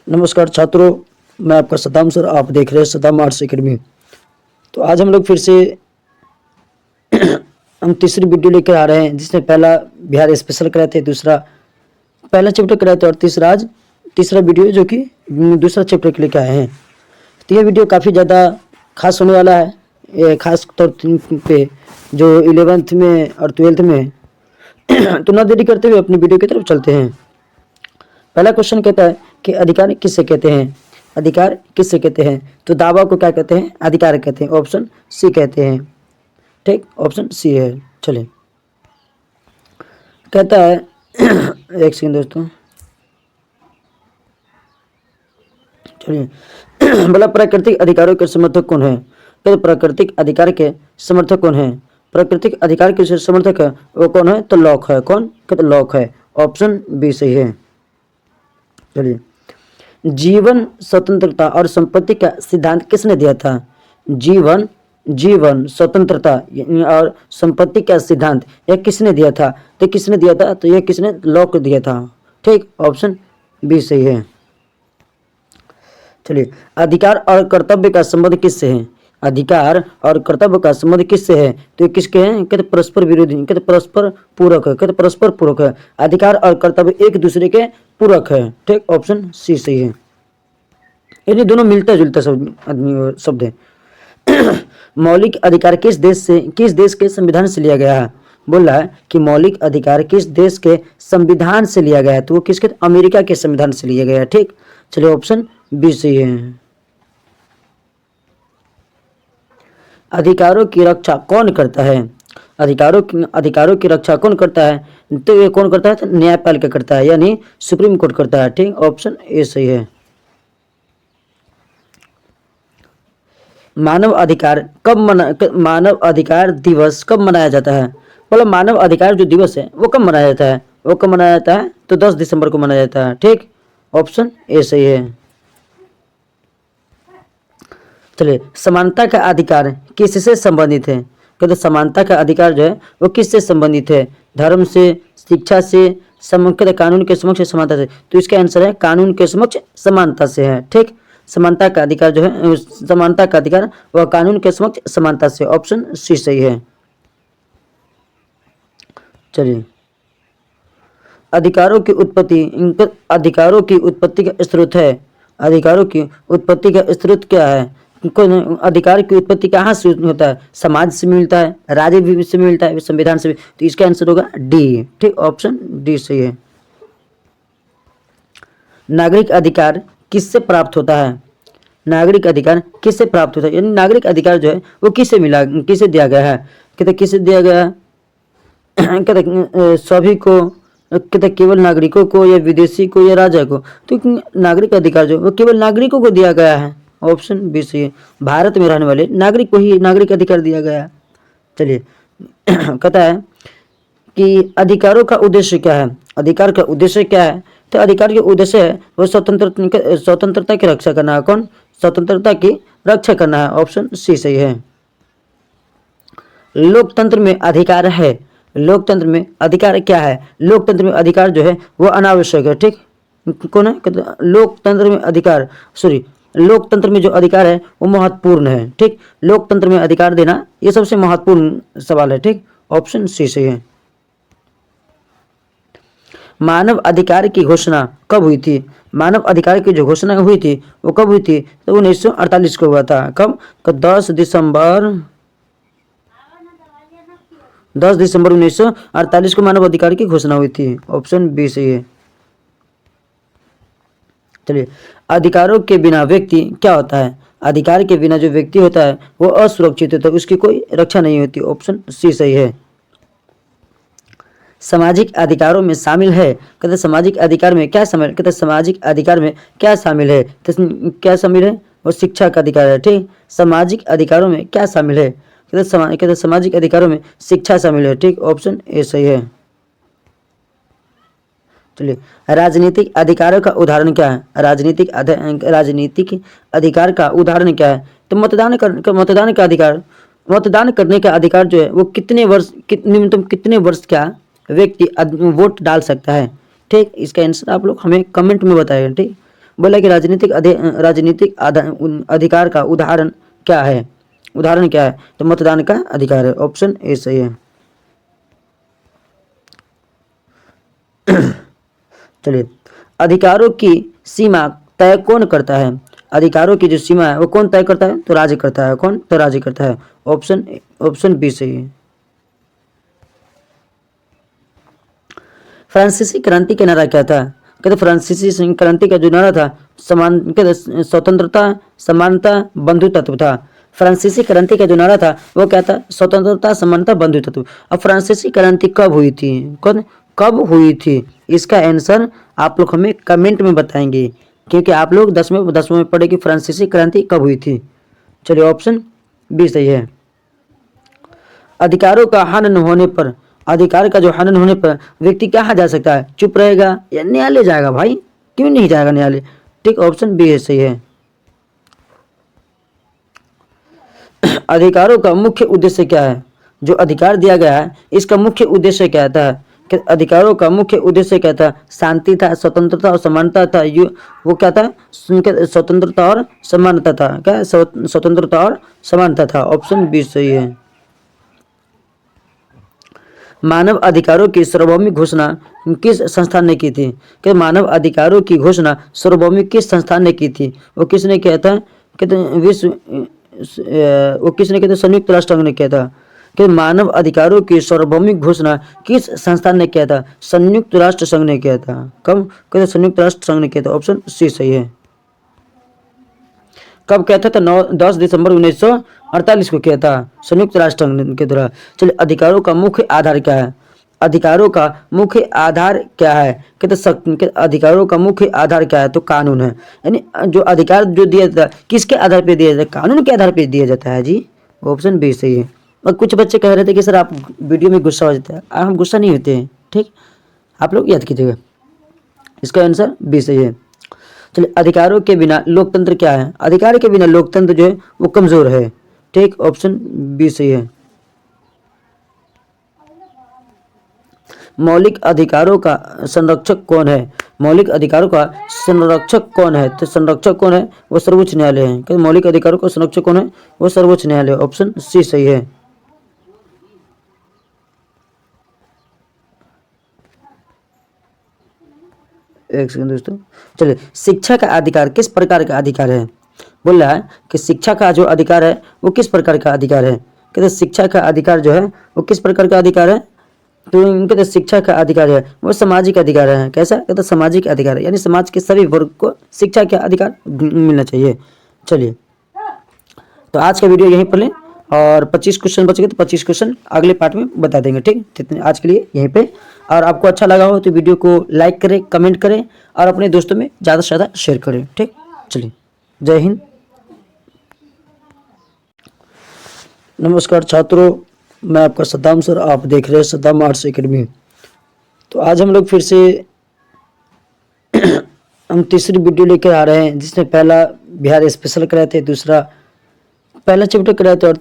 नमस्कार छात्रों, मैं आपका सदाम सर। आप देख रहे हैं सदाम आर्ट्स एकेडमी। तो आज हम लोग फिर से हम तीसरी वीडियो लेकर आ रहे हैं, जिसमें पहला बिहार स्पेशल कराए थे, दूसरा पहला चैप्टर कराए थे और तीसरा आज तीसरा वीडियो जो कि दूसरा चैप्टर के लेकर आए हैं। तो ये वीडियो काफ़ी ज़्यादा खास होने वाला है। ये खास तौर पे जो 11th में और 12th में तो ना देरी करते हुए अपनी वीडियो की तरफ चलते हैं। पहला क्वेश्चन कहता है कि अधिकार किससे कहते हैं। अधिकार किससे कहते हैं? तो दावा को क्या कहते हैं? अधिकार कहते हैं। ऑप्शन सी कहते हैं। ठीक, ऑप्शन सी है। चलिए, कहता है एक सेकंड दोस्तों। चलिए बोला, प्राकृतिक अधिकारों के समर्थक कौन है? तो प्राकृतिक अधिकार के समर्थक कौन है? प्राकृतिक अधिकार के जो समर्थक है वो कौन है? तो लॉक है। कौन? कहते लॉक है। ऑप्शन बी सही है। चलिए, जीवन, स्वतंत्रता और संपत्ति का सिद्धांत किसने दिया था? जीवन, स्वतंत्रता और संपत्ति का सिद्धांत यह किसने दिया था? तो किसने दिया था? तो यह किसने? लॉक दिया था। ठीक, ऑप्शन बी सही है। चलिए, अधिकार और कर्तव्य का संबंध किससे है? अधिकार और कर्तव्य का संबंध किससे है? तो ये किसके हैं? कहते परस्पर विरोधी, कहते परस्पर पूरक है। कहते परस्पर पूरक है। अधिकार और कर्तव्य एक दूसरे के पूरक है। ठीक, ऑप्शन सी सही है। ये दोनों मिलता जुलता शब्द है। मौलिक अधिकार किस देश के संविधान से लिया गया है? बोल रहा है कि मौलिक अधिकार किस देश के संविधान से लिया गया है? तो वो किसके? अमेरिका के संविधान से लिया गया है। ठीक, चलिए ऑप्शन बी सही है। अधिकारों की रक्षा कौन करता है? अधिकारों की रक्षा कौन करता है? तो ये कौन करता है? तो न्यायपालिका करता है, यानी सुप्रीम कोर्ट करता है। ठीक, ऑप्शन ए सही है। मानव अधिकार दिवस कब मनाया जाता है? बोला, मानव अधिकार जो दिवस है वो कब मनाया जाता है? वो कब मनाया जाता है? तो 10 दिसंबर को मनाया जाता है। ठीक, ऑप्शन ए सही है। चलिए, समानता का अधिकार किससे संबंधित है? कहते समानता का अधिकार जो है वो किससे संबंधित है? धर्म से, शिक्षा से, कानून के समक्ष, समानता से। तो इसका आंसर है कानून के समक्ष समानता से है। ठीक, समानता का अधिकार जो है, समानता का अधिकार वह कानून के समक्ष समानता से। ऑप्शन सी सही है। चलिए, अधिकारों की उत्पत्ति का स्रोत है। अधिकारों की उत्पत्ति का स्रोत क्या है? अधिकार की उत्पत्ति कहाँ से होता है? समाज से मिलता है, राज्य से मिलता है, संविधान से भी। तो इसका आंसर होगा डी। ठीक, ऑप्शन डी सही है। नागरिक अधिकार किससे प्राप्त होता है? नागरिक अधिकार किससे प्राप्त होता है? यानी नागरिक अधिकार जो है वो किससे मिला, किसे दिया गया है? कहते किसे दिया गया है? कहते सभी को, कहते केवल नागरिकों को, या विदेशी को, या राजा को? तो नागरिक अधिकार जो वो केवल नागरिकों को दिया गया है। ऑप्शन बी सही है। भारत में रहने वाले नागरिक को ही नागरिक अधिकार दिया गया है। चलिए कहता है कि अधिकारों का उद्देश्य क्या है? अधिकार का उद्देश्य क्या है? तो अधिकार के उद्देश्य है वो स्वतंत्रता की रक्षा करना है। कौन? स्वतंत्रता की रक्षा करना है। ऑप्शन सी सही है। लोकतंत्र में अधिकार है। लोकतंत्र में अधिकार क्या है? लोकतंत्र में अधिकार जो है वो अनावश्यक है। ठीक, कौन है? लोकतंत्र में अधिकार, लोकतंत्र में जो अधिकार है वो महत्वपूर्ण है। ठीक, लोकतंत्र में अधिकार देना ये सबसे महत्वपूर्ण सवाल है। ठीक, ऑप्शन सी सही है। मानव अधिकार की घोषणा कब हुई थी? मानव अधिकार की जो घोषणा हुई थी वो कब हुई थी? तो 1948 को हुआ था। कब? 10 दिसंबर 1948 को मानव अधिकार की घोषणा हुई थी। ऑप्शन बी सही है। चलिए, अधिकारों के बिना व्यक्ति क्या होता है? अधिकार के बिना जो व्यक्ति होता है वो असुरक्षित होता है, उसकी कोई रक्षा नहीं होती। ऑप्शन सी सही है। सामाजिक अधिकारों में शामिल है। कहते सामाजिक अधिकार में क्या शामिल? कहते सामाजिक अधिकार में क्या शामिल है? तो क्या शामिल है? वो शिक्षा का अधिकार है। ठीक, सामाजिक अधिकारों में क्या शामिल है? कहते सामाजिक अधिकारों में शिक्षा शामिल है। ठीक, ऑप्शन ए सही है। चलिए, राजनीतिक अधिकारों का उदाहरण क्या है? राजनीतिक अधिकार का उदाहरण क्या है? तो मतदान का अधिकार। मतदान करने का अधिकार जो है वो न्यूनतम कितने वर्ष का व्यक्ति वोट डाल सकता है? ठीक, इसका आंसर आप लोग हमें कमेंट में बताएगा। ठीक, बोला कि राजनीतिक अधिकार का उदाहरण क्या है? उदाहरण क्या है? तो मतदान का अधिकार है। ऑप्शन ए सही है। चलिए, अधिकारों की सीमा तय कौन करता है? अधिकारों की जो सीमा है वो कौन तय करता है? तो राज्य करता है। कौन? तो राज्य करता है। ऑप्शन बी सही है। फ्रांसीसी क्रांति का नारा क्या था? कहते फ्रांसीसी क्रांति का जो नारा था स्वतंत्रता, समानता, बंधुत्व था। फ्रांसीसी क्रांति का जो नारा था वो क्या था? स्वतंत्रता, समानता, बंधुत्व। अब फ्रांसीसी क्रांति कब हुई थी? कब हुई थी? इसका आंसर आप लोग हमें कमेंट में बताएंगे, क्योंकि आप लोग 10वें में पढ़े कि फ्रांसीसी क्रांति कब हुई थी। चलिए, ऑप्शन बी सही है। अधिकारों का हनन होने पर, अधिकार का जो हनन होने पर व्यक्ति कहाँ जा सकता है? चुप रहेगा या न्यायालय जाएगा? भाई क्यों नहीं जाएगा न्यायालय? ठीक, ऑप्शन बी है सही है। अधिकारों का मुख्य उद्देश्य क्या है? जो अधिकार दिया गया है इसका मुख्य उद्देश्य क्या था? कि अधिकारों का मुख्य उद्देश्य क्या था? शांति था, स्वतंत्रता और समानता था। वो क्या था? स्वतंत्रता और समानता था। क्या? स्वतंत्रता और समानता था। ऑप्शन बी सही है। मानव अधिकारों की सार्वभौमिक घोषणा किस संस्थान ने की थी? कि मानव अधिकारों की घोषणा सार्वभौमिक किस संस्थान ने की थी? वो किसने किया था? कहते वो किसने किया था? संयुक्त राष्ट्र संघ ने किया था। कि मानव अधिकारों की सार्वभौमिक घोषणा किस संस्थान ने किया था? संयुक्त राष्ट्र संघ ने किया था। कब? कहते संयुक्त राष्ट्र संघ ने किया था। ऑप्शन सी सही है। कब किया था? तो 10 दिसंबर 1948 को किया था संयुक्त राष्ट्र संघ के द्वारा। चलिए, अधिकारों का मुख्य आधार क्या है? अधिकारों का मुख्य आधार क्या है? कहते अधिकारों का मुख्य आधार क्या है? तो कानून है। यानी जो अधिकार जो दिया जाता है किसके आधार पर दिया जाता है? कानून के आधार पर दिया जाता है जी। ऑप्शन बी सही है। और कुछ बच्चे कह रहे थे कि सर आप वीडियो में गुस्सा हो जाता है। हम गुस्सा नहीं होते हैं, ठीक, आप लोग याद कीजिएगा। इसका आंसर बी सही है। चलिए, अधिकारों के बिना लोकतंत्र क्या है? अधिकार के बिना लोकतंत्र जो है वो कमजोर है। ठीक, ऑप्शन बी सही है। मौलिक अधिकारों का संरक्षक कौन है? मौलिक अधिकारों का संरक्षक कौन है? तो संरक्षक कौन है? वो सर्वोच्च न्यायालय है। मौलिक अधिकारों का संरक्षक कौन है? वो सर्वोच्च न्यायालय। ऑप्शन सी सही है। एक सेकंड दोस्तों। चलिए, शिक्षा का अधिकार किस प्रकार का अधिकार है? बोल रहा है कि शिक्षा का जो अधिकार है वो किस प्रकार का अधिकार है? कहते शिक्षा का अधिकार जो है वो किस प्रकार का अधिकार है? तो कहते शिक्षा का अधिकार है वो सामाजिक अधिकार है। कैसा? कहते सामाजिक अधिकार है, यानी समाज के सभी वर्ग को शिक्षा का अधिकार मिलना चाहिए। चलिए, तो आज का वीडियो यहीं पर लें और 25 क्वेश्चन बच गए, तो 25 क्वेश्चन अगले पार्ट में बता देंगे। ठीक, आज के लिए यहीं पे। और आपको अच्छा लगा हो तो वीडियो को लाइक करें, कमेंट करें और अपने दोस्तों में ज़्यादा से ज़्यादा शेयर करें। ठीक, चलिए, जय हिंद। नमस्कार छात्रों, मैं आपका सद्दाम सर, आप देख रहे हैं सद्दाम आर्ट्स एकेडमी। तो आज हम लोग फिर से हम तीसरी वीडियो लेकर आ रहे हैं, जिसमें पहला बिहार स्पेशल कराए थे, दूसरा पहला चैप्टर कराए थे और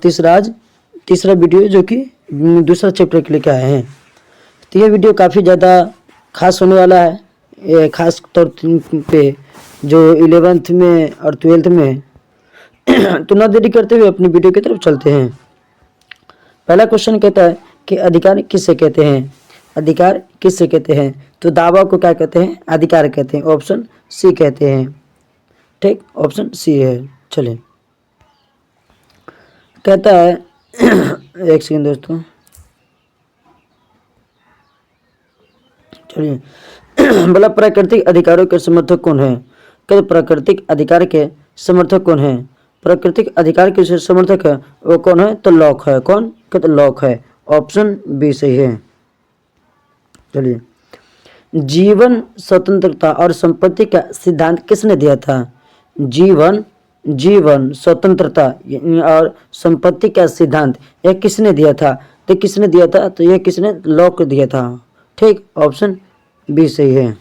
तीसरा वीडियो जो कि दूसरा चैप्टर के लेकर आए हैं। तो ये वीडियो काफ़ी ज़्यादा खास होने वाला है। ये खास तौर पे जो 11th में और 12th में तो ना देरी करते हुए अपनी वीडियो की तरफ चलते हैं। पहला क्वेश्चन कहता है कि अधिकार किससे कहते हैं? अधिकार किससे कहते हैं? तो दावा को क्या कहते हैं? अधिकार कहते हैं। ऑप्शन सी कहते हैं। ठीक, ऑप्शन सी है। चलिए, कहता है एक सेकंड दोस्तों। चलिए, बोला प्राकृतिक अधिकारों के समर्थक कौन है? कहते प्राकृतिक अधिकार के समर्थक कौन है? प्राकृतिक अधिकार के समर्थक है वो कौन है? तो लॉक है। कौन? कहते लॉक है। ऑप्शन बी सही है। चलिए, जीवन, स्वतंत्रता और संपत्ति का सिद्धांत किसने दिया था? जीवन, स्वतंत्रता और संपत्ति का सिद्धांत यह किसने दिया था? तो किसने दिया था? तो यह किसने? लॉक दिया था। ठीक, ऑप्शन बी सही है।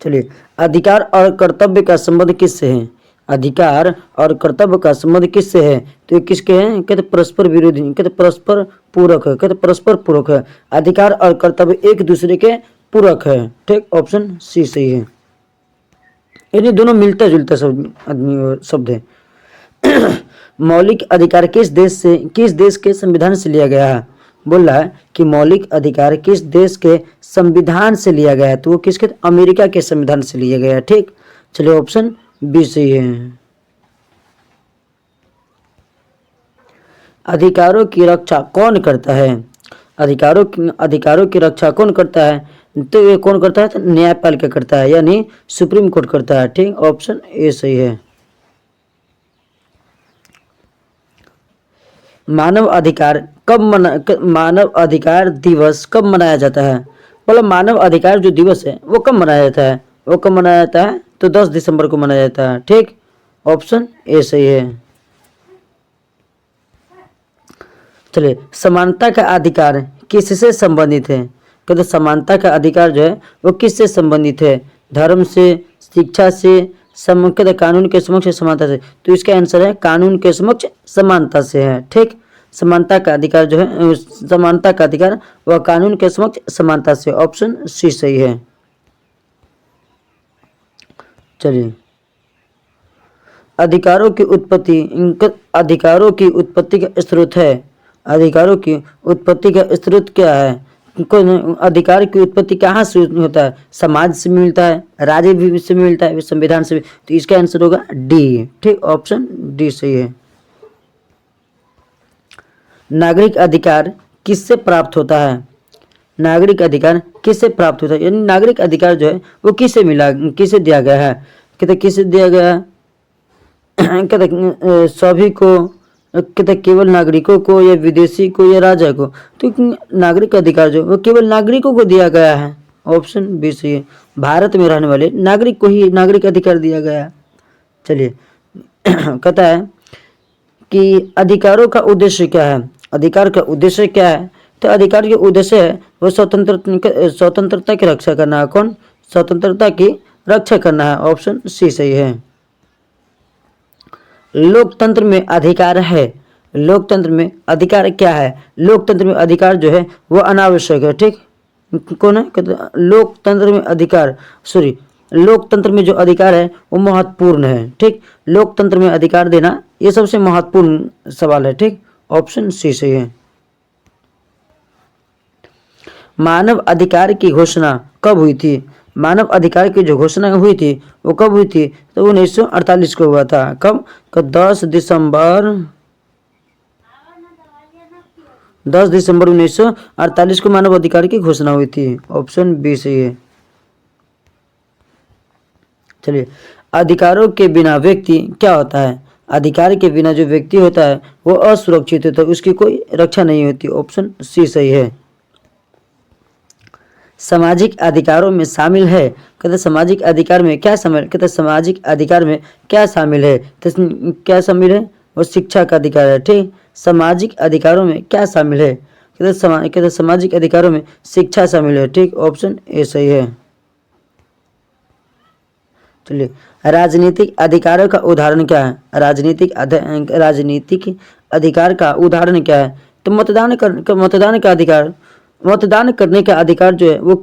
चलिए, अधिकार और कर्तव्य का संबंध किससे है? अधिकार और कर्तव्य का संबंध किससे है? तो ये किसके हैं? कहते परस्पर विरोधी, कहते परस्पर पूरक है। कहते परस्पर पूरक है। अधिकार और कर्तव्य एक दूसरे के पूरक है। ठीक, ऑप्शन सी सही है। यानी दोनों मिलता जुलता शब्द है। मौलिक अधिकार किस देश के संविधान से लिया गया है? बोल रहा है कि मौलिक अधिकार किस देश के संविधान से लिया गया है, तो वो किसके? अमेरिका के संविधान से लिया गया है। ठीक, चलिए ऑप्शन बी सही है। अधिकारों की रक्षा कौन करता है? अधिकारों की रक्षा कौन करता है? तो ये कौन करता है? तो न्यायपालिका करता है, यानी सुप्रीम कोर्ट करता है। ठीक, ऑप्शन ए सही है। मानव अधिकार दिवस कब मनाया जाता है? बोला मानव अधिकार जो दिवस है वो कब मनाया जाता है? वो कब मनाया जाता है? तो 10 दिसंबर को मनाया जाता है। ठीक, ऑप्शन ए सही है। चलिए, समानता का अधिकार किससे संबंधित है? कहते समानता का अधिकार जो है वो किससे संबंधित है? धर्म से, शिक्षा से, कानून के समक्ष, समानता से। तो इसका आंसर है कानून के समक्ष समानता से है। ठीक, समानता का अधिकार जो है, समानता का अधिकार वह कानून के समक्ष समानता से। ऑप्शन सी सही है। चलिए, अधिकारों की उत्पत्ति का स्रोत है। अधिकारों की उत्पत्ति का स्रोत क्या है? अधिकार की उत्पत्ति कहाँ से होता है? समाज से मिलता है, राज्य भी से मिलता है, संविधान से भी। तो इसका आंसर होगा डी। ठीक, ऑप्शन डी सही है। नागरिक अधिकार किससे प्राप्त होता है? नागरिक अधिकार किससे प्राप्त होता है? यानी नागरिक अधिकार जो है वो किसे मिला, किसे दिया गया है? कहते किसे दिया गया है? कहते सभी को, कहते केवल नागरिकों को, या विदेशी को, या राजा को? तो नागरिक अधिकार जो वो केवल नागरिकों को दिया गया है। ऑप्शन बी सही है। भारत में रहने वाले नागरिक को ही नागरिक अधिकार दिया गया है। चलिए, कहता है कि अधिकारों का उद्देश्य क्या है? अधिकार का उद्देश्य क्या है? तो अधिकार के उद्देश्य है वो स्वतंत्रता की रक्षा करना है। कौन? स्वतंत्रता की रक्षा करना है। ऑप्शन सी सही है। लोकतंत्र में अधिकार है। लोकतंत्र में अधिकार क्या है? लोकतंत्र में अधिकार जो है वो अनावश्यक है। ठीक, कौन है? कहते लोकतंत्र में अधिकार, लोकतंत्र में जो अधिकार है वो महत्वपूर्ण है। ठीक, लोकतंत्र में अधिकार देना ये सबसे महत्वपूर्ण सवाल है। ठीक, ऑप्शन सी सही है। मानव अधिकार की घोषणा कब हुई थी? मानव अधिकार की जो घोषणा हुई थी वो कब हुई थी? तो 1948 को हुआ था। कब? 10 दिसंबर 1948 को मानव अधिकार की घोषणा हुई थी। ऑप्शन बी सही है। चलिए, अधिकारों के बिना व्यक्ति क्या होता है? अधिकार के बिना जो व्यक्ति होता है वो असुरक्षित होता है, उसकी कोई रक्षा नहीं होती। ऑप्शन सी सही है। सामाजिक अधिकारों में शामिल है। कहते सामाजिक अधिकार में क्या शामिल? कहते सामाजिक अधिकार में क्या शामिल है? तो क्या शामिल है? वो शिक्षा का अधिकार है। ठीक, सामाजिक अधिकारों में क्या शामिल है? कहते सामाजिक अधिकारों में शिक्षा शामिल है। ठीक, ऑप्शन ए सही है। चलिए, राजनीतिक अधिकारों का उदाहरण क्या है? राजनीतिक अधिकार का उदाहरण क्या है? तो मतदान का अधिकार। मतदान करने का अधिकार जो है वो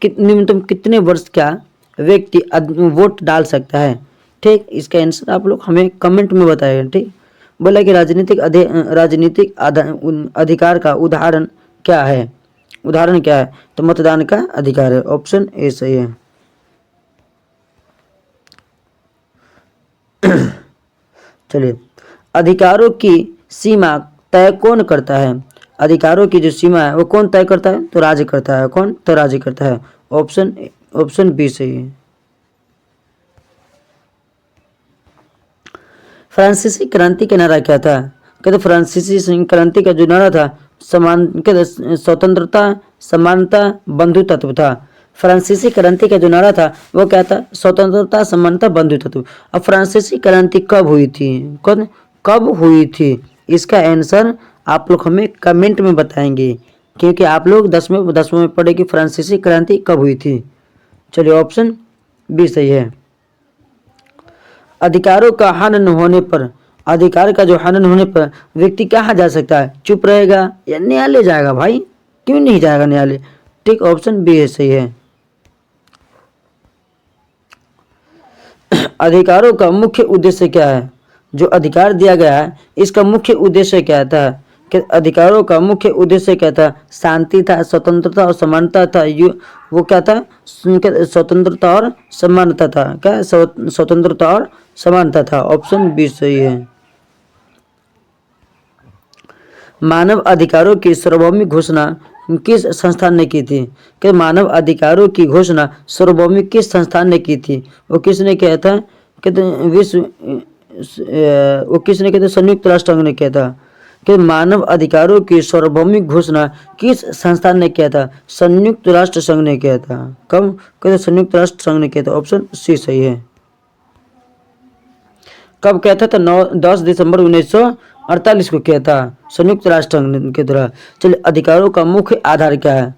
न्यूनतम कितने वर्ष का व्यक्ति वोट डाल सकता है? ठीक, इसका आंसर आप लोग हमें कमेंट में बताएगा। ठीक, बोला कि राजनीतिक अधिकार का उदाहरण क्या है? उदाहरण क्या है? तो मतदान का अधिकार है। ऑप्शन ए सही है। चलिए, अधिकारों की सीमा तय कौन करता है? अधिकारों की जो सीमा है वो कौन तय करता है? तो राज्य करता है। कौन? तो राज्य करता है। ऑप्शन बी सही है। फ्रांसीसी क्रांति का नारा क्या था? कहते फ्रांसीसी क्रांति का जो नारा था स्वतंत्रता, समानता, बंधुत्व था। फ्रांसीसी क्रांति का जो नारा था वो क्या था? स्वतंत्रता, समानता, बंधुत्व। अब फ्रांसीसी क्रांति कब हुई थी? कब हुई थी? इसका आंसर आप लोग हमें कमेंट में बताएंगे, क्योंकि आप लोग 10वें में पढ़े कि फ्रांसीसी क्रांति कब हुई थी। चलिए, ऑप्शन बी सही है। अधिकारों का हनन होने पर, अधिकार का जो हनन होने पर व्यक्ति कहाँ जा सकता है? चुप रहेगा या न्यायालय जाएगा? भाई क्यों नहीं जाएगा न्यायालय? ठीक, ऑप्शन बी है सही है। अधिकारों का मुख्य उद्देश्य क्या है? जो अधिकार दिया गया है इसका मुख्य उद्देश्य क्या था? कि अधिकारों का मुख्य उद्देश्य क्या था? शांति था, स्वतंत्रता और समानता था। वो क्या था? स्वतंत्रता और समानता था। क्या? स्वतंत्रता और समानता था। ऑप्शन बी सही है। मानव अधिकारों की सार्वभौमिक घोषणा किस संस्थान ने की थी? कि मानव अधिकारों की घोषणा सार्वभौमिक किस संस्थान ने की थी? वो किसने किया था? कहते वो किसने किया था? संयुक्त राष्ट्र संघ ने किया था। कि मानव अधिकारों की सार्वभौमिक घोषणा किस संस्थान ने किया था? संयुक्त राष्ट्र संघ ने किया था। कब? कहते संयुक्त राष्ट्र संघ ने किया था। ऑप्शन सी सही है। कब किया था? तो 10 दिसंबर 1948 को किया था संयुक्त राष्ट्र संघ के द्वारा। चलिए, अधिकारों का मुख्य आधार क्या है?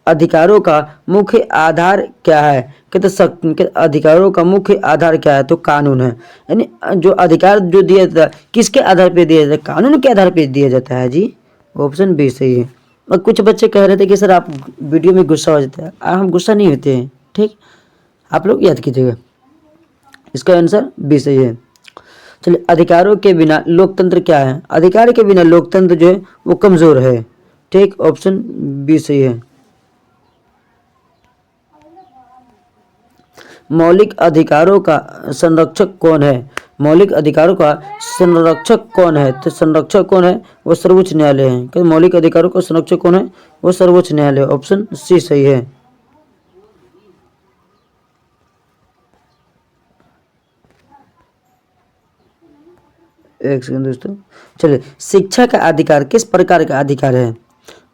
अधिकारों का मुख्य आधार क्या है? कहते अधिकारों का मुख्य आधार क्या है? तो कानून है। यानी जो अधिकार जो दिया जाता है किसके आधार पर दिया जाता है? कानून के आधार पर दिया जाता है जी। ऑप्शन बी सही है। और कुछ बच्चे कह रहे थे कि सर आप वीडियो में गुस्सा हो जाता है। हम गुस्सा नहीं होते हैं, ठीक? आप लोग याद कीजिएगा। इसका आंसर बी सही है। चलिए, अधिकारों के बिना लोकतंत्र क्या है? अधिकार के बिना लोकतंत्र जो है वो कमजोर है, ठीक? ऑप्शन बी सही है। मौलिक अधिकारों का संरक्षक कौन है? मौलिक अधिकारों का संरक्षक कौन है? तो संरक्षक कौन है? वो सर्वोच्च न्यायालय है। कि मौलिक अधिकारों का संरक्षक कौन है? वो सर्वोच्च न्यायालय। ऑप्शन सी सही है। एक सेकंड दोस्तों। चलिए, शिक्षा का अधिकार किस प्रकार का अधिकार है?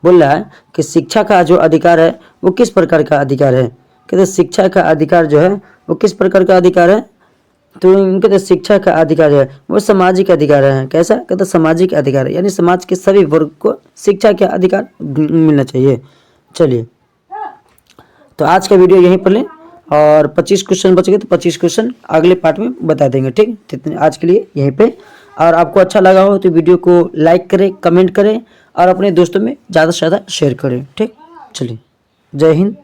बोल रहा है कि शिक्षा का जो अधिकार है वो किस प्रकार का अधिकार है? कहते शिक्षा का अधिकार जो है वो किस प्रकार का अधिकार है? तो कहते शिक्षा का अधिकार है वो सामाजिक अधिकार है। कैसा? कहते सामाजिक अधिकार है, यानी समाज के सभी वर्ग को शिक्षा का अधिकार मिलना चाहिए। चलिए, तो आज का वीडियो यहीं पर लें और 25 क्वेश्चन बच गए, तो 25 क्वेश्चन अगले पार्ट में बता देंगे, ठीक? तो आज के लिए यहीं पे। और आपको अच्छा लगा हो तो वीडियो को लाइक करें, कमेंट करें और अपने दोस्तों में ज़्यादा से ज़्यादा शेयर करें, ठीक? चलिए, जय हिंद।